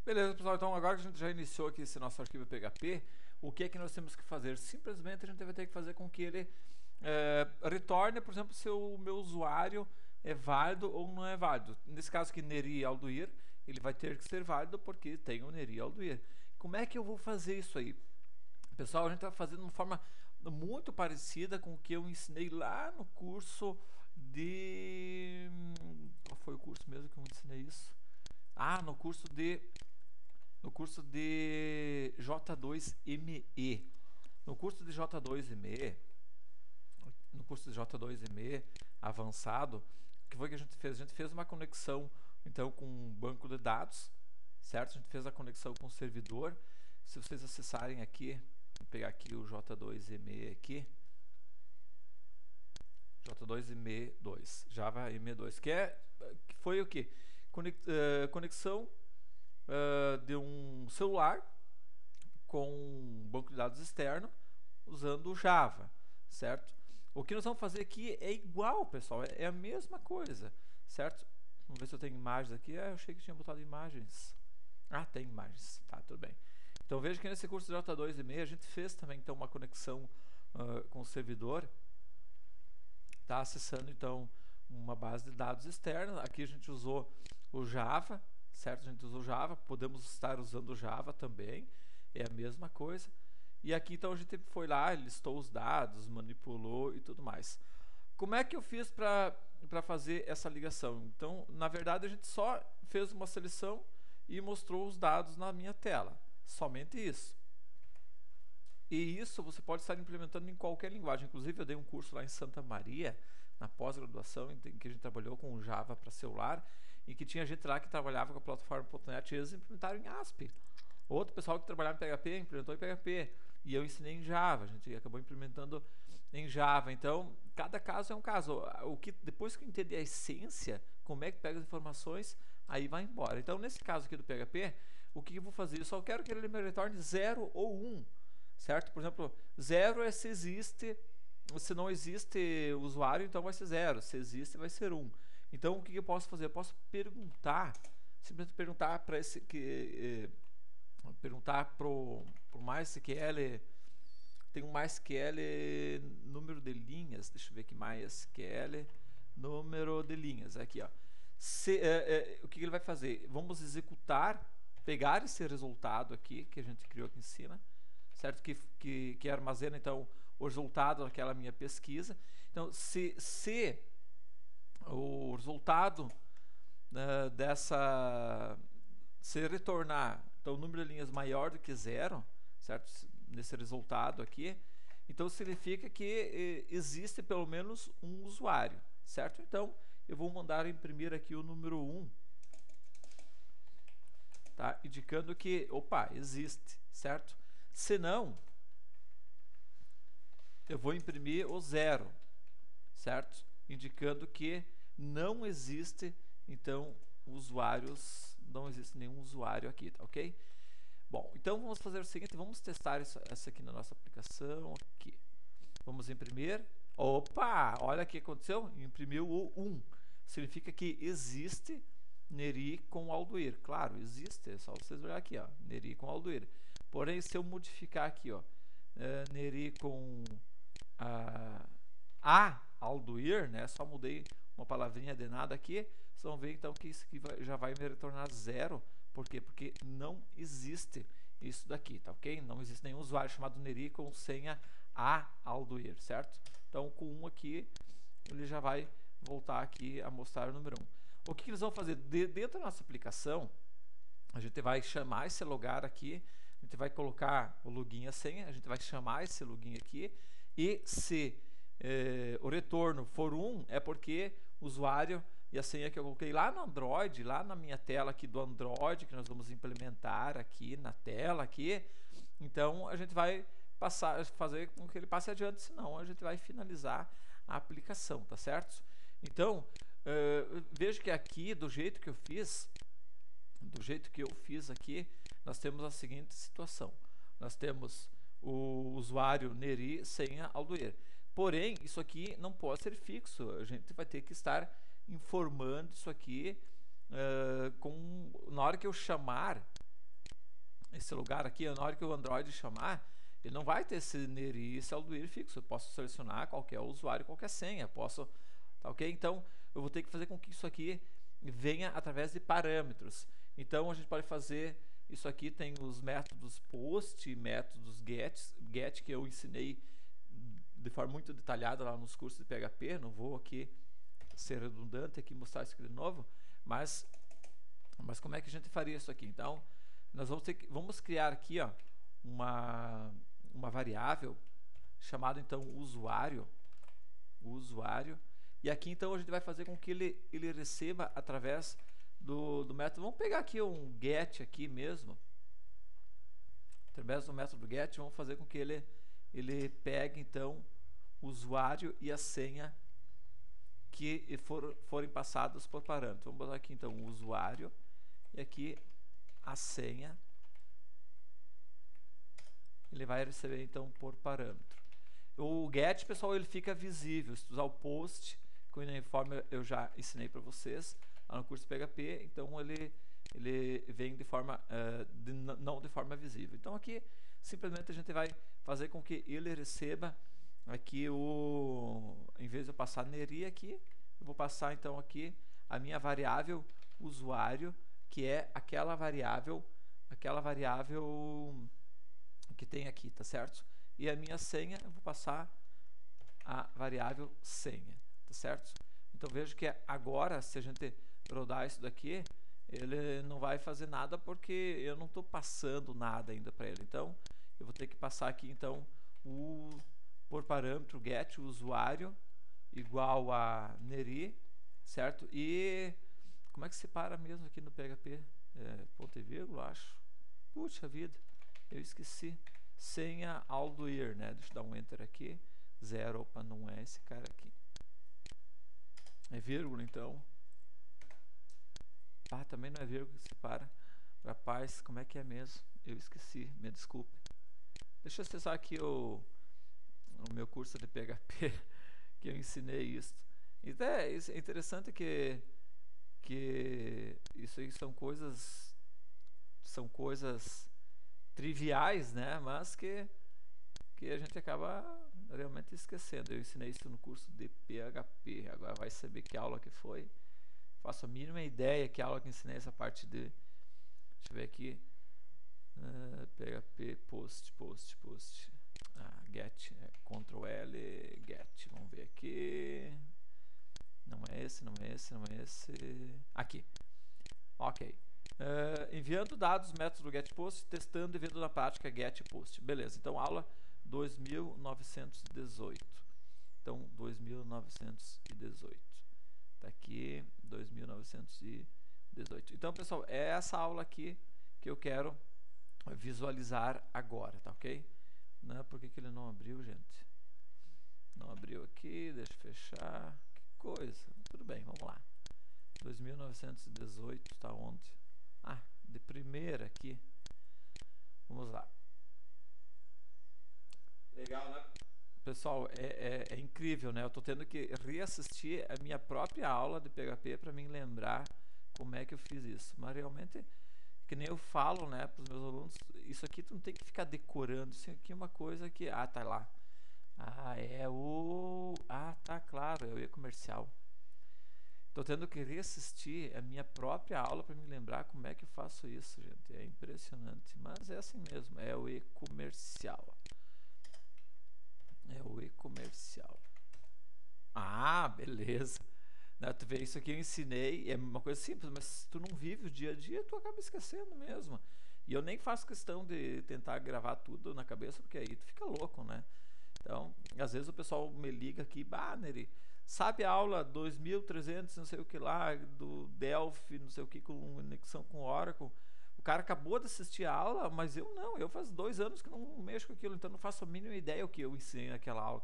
Beleza, pessoal, então agora que a gente já iniciou aqui esse nosso arquivo PHP, o que é que nós temos que fazer? Simplesmente a gente vai ter que fazer com que ele retorne, por exemplo, se o meu usuário é válido ou não é válido. Nesse caso aqui, Neri Alduir, ele vai ter que ser válido porque tem o Neri Alduir. Como é que eu vou fazer isso aí? Pessoal, a gente está fazendo de uma forma muito parecida com o que eu ensinei lá no curso de... Qual foi o curso mesmo que eu ensinei isso? Ah, no curso de J2ME. No curso de J2ME, no curso de J2ME avançado, o que foi que a gente fez? A gente fez uma conexão então com um banco de dados, certo? A gente fez a conexão com o servidor. Se vocês acessarem aqui, vou pegar aqui o J2ME aqui, J2ME2, Java ME2, que foi o que? Conexão de um celular com um banco de dados externo usando o Java, certo? O que nós vamos fazer aqui é igual, pessoal, é a mesma coisa, certo? Vamos ver se eu tenho imagens aqui. Eu achei que tinha botado imagens. Ah, tem imagens, tá, tudo bem. Então veja que nesse curso de J2ME a gente fez também então uma conexão com o servidor, tá acessando então uma base de dados externa. Aqui a gente usou o Java, certo? A gente usou Java, podemos estar usando o Java também, é a mesma coisa. E aqui então a gente foi lá, listou os dados, manipulou e tudo mais. Como é que eu fiz para fazer essa ligação? Então, na verdade, a gente só fez uma seleção e mostrou os dados na minha tela. Somente isso. E isso você pode estar implementando em qualquer linguagem. Inclusive, eu dei um curso lá em Santa Maria, na pós-graduação, em que a gente trabalhou com o Java para celular, e que tinha gente lá que trabalhava com a plataforma.net e eles implementaram em ASP. Outro pessoal que trabalhava em PHP implementou em PHP. E eu ensinei em Java, a gente acabou implementando em Java. Então, cada caso é um caso. Depois que eu entender a essência, como é que pega as informações, aí vai embora. Então, nesse caso aqui do PHP, o que eu vou fazer? Eu só quero que ele me retorne 0 ou 1, certo? Por exemplo, 0 é se existe, se não existe usuário, então vai ser 0. Se existe, vai ser 1. Então, o que eu posso fazer? Eu posso perguntar, simplesmente perguntar para esse perguntar pro MySQL, tem um MySQL número de linhas, deixa eu ver aqui, MySQL número de linhas, aqui ó. O que ele vai fazer? Vamos executar, pegar esse resultado aqui, que a gente criou aqui em cima, certo? Que armazena então o resultado daquela minha pesquisa. Então, se o resultado se retornar então o número de linhas maior do que 0, certo? Nesse resultado aqui, então significa que existe pelo menos um usuário, certo? Então eu vou mandar imprimir aqui o número 1, tá? Indicando que, opa, existe, certo? Se não, eu vou imprimir o 0, certo? Indicando que não existe, então, usuários, não existe nenhum usuário aqui, tá ok? Bom, então vamos fazer o seguinte, vamos testar essa aqui na nossa aplicação, aqui. Vamos imprimir, opa, olha o que aconteceu, imprimiu o 1, significa que existe Neri com Alduir, claro, existe, é só vocês olharem aqui, ó, Neri com Alduir. Porém, se eu modificar aqui, ó, Neri com a Alduir, né, só mudei uma palavrinha de nada aqui, vocês vão ver então que isso aqui já vai me retornar 0. Por quê? Porque não existe isso daqui, tá ok? Não existe nenhum usuário chamado Neri com senha Alduir, certo? Então com 1 aqui, ele já vai voltar aqui a mostrar o número 1. O que eles vão fazer? Dentro da nossa aplicação, a gente vai chamar esse lugar aqui, a gente vai colocar o login e a senha, a gente vai chamar esse login aqui, e se o retorno for 1, é porque o usuário e a senha que eu coloquei lá no Android, lá na minha tela aqui do Android, que nós vamos implementar aqui na tela aqui, então a gente vai fazer com que ele passe adiante, senão a gente vai finalizar a aplicação, tá certo? Então, veja que aqui, do jeito que eu fiz aqui, nós temos a seguinte situação. Nós temos o usuário Neri, senha Alduir. Porém, isso aqui não pode ser fixo. A gente vai ter que estar informando isso aqui na hora que eu chamar esse lugar aqui, na hora que o Android chamar, ele não vai ter esse NERI e esse Alduir fixo. Eu posso selecionar qualquer usuário, qualquer senha. Posso, tá ok? Então, eu vou ter que fazer com que isso aqui venha através de parâmetros. Então, a gente pode fazer isso aqui. Tem os métodos POST, métodos GET, que eu ensinei de forma muito detalhada lá nos cursos de PHP. Não vou aqui ser redundante aqui mostrar isso aqui de novo, mas como é que a gente faria isso aqui? Então, nós vamos criar aqui, ó, uma variável chamada então usuário, e aqui então a gente vai fazer com que ele receba através do método. Vamos pegar aqui um get aqui mesmo, através do método get, vamos fazer com que ele pegue então o usuário e a senha que forem passados por parâmetro. Vamos botar aqui então o usuário e aqui a senha. Ele vai receber então por parâmetro. O get, pessoal, ele fica visível. Se tu usar o post, que o uniforme eu já ensinei para vocês lá no curso PHP, então ele vem de forma não de forma visível. Então aqui simplesmente a gente vai fazer com que ele receba aqui em vez de eu passar NERI aqui, eu vou passar então aqui a minha variável usuário, que é aquela variável que tem aqui, tá certo? E a minha senha, eu vou passar a variável senha, tá certo? Então veja que agora, se a gente rodar isso daqui, ele não vai fazer nada porque eu não estou passando nada ainda para ele. Então eu vou ter que passar aqui então por parâmetro get usuário igual a NERI, certo? E como é que separa mesmo aqui no PHP? Ponto e vírgula, acho. Puxa vida, eu esqueci. Senha Alduir, né? Deixa eu dar um enter aqui. 0, opa, não é esse cara aqui. É vírgula, então. Ah, também não é vírgula que separa. Rapaz, como é que é mesmo? Eu esqueci, me desculpe. Deixa eu acessar aqui o meu curso de PHP, que eu ensinei isso. Então é interessante que isso aí são coisas triviais, né? Mas que a gente acaba realmente esquecendo. Eu ensinei isso no curso de PHP. Agora vai saber que aula que foi. Faço a mínima ideia que aula que ensinei essa parte de... Deixa eu ver aqui. PHP post. Get, Ctrl L, get. Vamos ver aqui. Não é esse. Aqui. Ok. Enviando dados, método getPost, testando e vendo na prática getPost. Beleza, então aula 2918. Então, 2918. Tá aqui, 2918. Então, pessoal, é essa aula aqui que eu quero visualizar agora, tá ok? Não, por que ele não abriu, gente? Não abriu aqui, deixa eu fechar. Que coisa. Tudo bem, vamos lá. 2918, tá onde? Ah, de primeira aqui. Vamos lá. Legal, né? Pessoal, é incrível, né? Eu tô tendo que reassistir a minha própria aula de PHP para me lembrar como é que eu fiz isso. Mas realmente, que nem eu falo, né, para os meus alunos, isso aqui tu não tem que ficar decorando. Isso aqui é uma coisa que... Ah, tá lá. Tá, claro, é o e-comercial. Tô tendo que reassistir a minha própria aula para me lembrar como é que eu faço isso, gente. É impressionante, mas é assim mesmo, é o e-comercial. É o e-comercial. Ah, beleza. Tu vê, isso aqui eu ensinei, é uma coisa simples, mas se tu não vive o dia a dia, tu acaba esquecendo mesmo. E eu nem faço questão de tentar gravar tudo na cabeça, porque aí tu fica louco, né? Então, às vezes o pessoal me liga aqui, Neri, sabe a aula 2300, não sei o que lá, do Delphi, não sei o que, com conexão com Oracle? O cara acabou de assistir a aula, mas eu não, eu faz 2 anos que não mexo com aquilo, então não faço a mínima ideia o que eu ensinei naquela aula.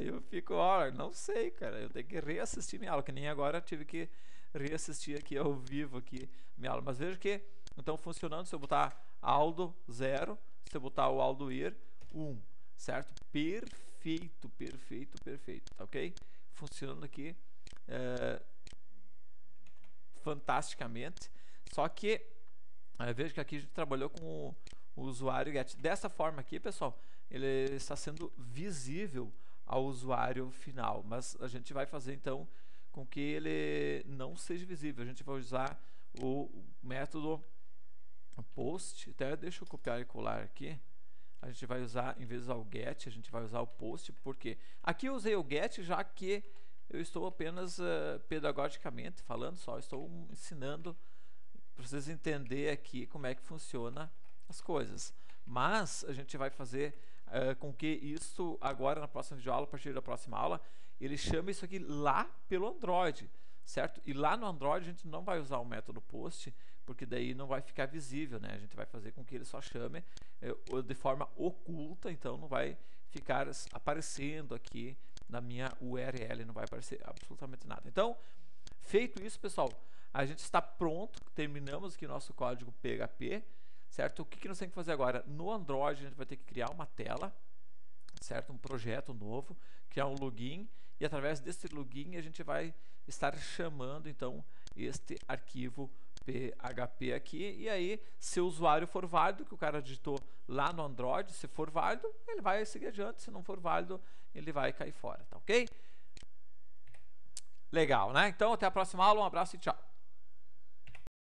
Eu fico, não sei, cara, eu tenho que reassistir minha aula, que nem agora eu tive que reassistir aqui ao vivo aqui minha aula. Mas veja que, então funcionando, se eu botar Aldo 0, se eu botar o Aldoir 1, certo? Perfeito, tá ok? Funcionando aqui fantasticamente. Só que Veja que aqui a gente trabalhou com o usuário get. Dessa forma aqui, pessoal, ele está sendo visível ao usuário final, mas a gente vai fazer então com que ele não seja visível. A gente vai usar o método post, até deixa eu copiar e colar aqui. A gente vai usar, em vez de usar o get, a gente vai usar o post, porque aqui eu usei o get já que eu estou apenas pedagogicamente falando, só estou ensinando para vocês entenderem aqui como é que funciona as coisas. Mas a gente vai fazer com que isso agora na próxima videoaula, a partir da próxima aula, ele chame isso aqui lá pelo Android, certo? E lá no Android a gente não vai usar o método post, porque daí não vai ficar visível, né? A gente vai fazer com que ele só chame de forma oculta, então não vai ficar aparecendo aqui na minha URL, não vai aparecer absolutamente nada. Então, feito isso, pessoal, a gente está pronto, terminamos aqui nosso código PHP, certo? O que nós temos que fazer agora? No Android a gente vai ter que criar uma tela, certo? Um projeto novo, criar um login, e através desse login a gente vai estar chamando então este arquivo PHP aqui, e aí se o usuário for válido, que o cara digitou lá no Android, se for válido, ele vai seguir adiante, se não for válido, ele vai cair fora, tá ok? Legal, né? Então até a próxima aula, um abraço e tchau!